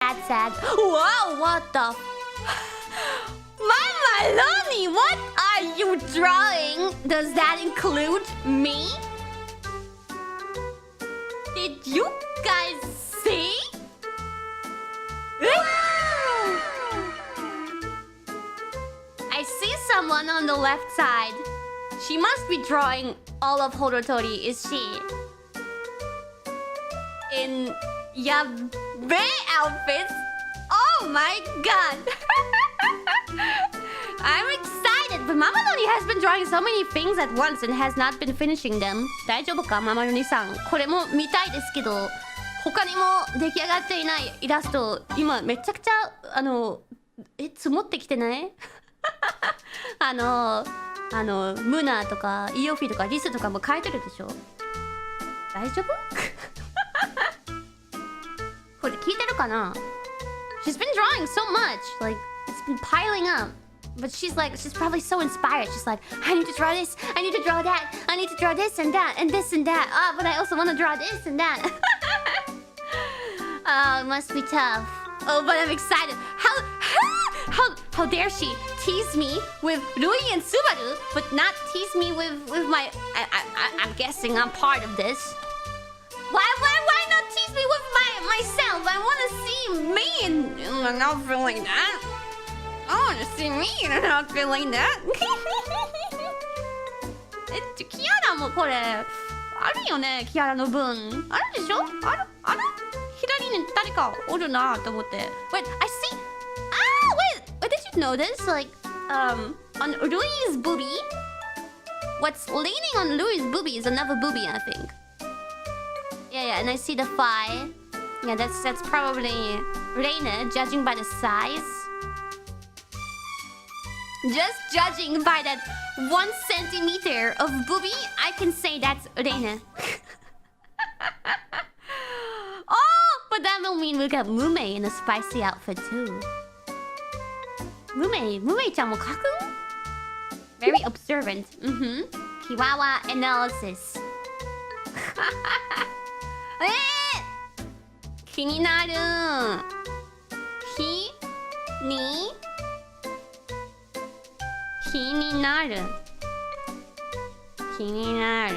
sad. Whoa, what the? Mama Loni, what are you drawing? Does that include me? Did you guys see? I see someone on the left side. She must be drawing all of Holotori, is she? In yabe outfits? Oh my god! I'm excited, but Mama Loni has been drawing so many things at once and has not been finishing them. 大丈夫か、ママロニさん。これも見たいですけど、他にも出来上がっていないイラスト、今めちゃくちゃ積もってきてないムナとかイオフィとかリスとかも書いてるでしょ。大丈夫これ聞いてるかな。 She's been drawing so much, like it's been piling up. But she's probably so inspired. She's like, I need to draw this, I need to draw that, I need to draw this and that and this and that. Oh, but I also want to draw this and that. Oh, it must be tough. Oh, but I'm excited. How dare she tease me with Rui and Subaru, but not tease me with my... I'm guessing I'm part of this. Why not tease me with myself? I want to see me in an outfit like that. I want to see me in an outfit like that. キアラもこれあるよね。キアラの分あるでしょ。ある左に誰かおるなと思って。Wait, I see. Wait, did you notice like on Rui's boobie? What's leaning on Rui's boobie is another boobie, I think. Yeah, and I see the thigh. Yeah, that's probably Reina, judging by the size. Just judging by that 1 centimeter of boobie, I can say that's Reina. Oh, but that will mean we got Mume in a spicy outfit too. Mume-chan mo kaku? Very observant. Kiwawa analysis. 気になる。気になる。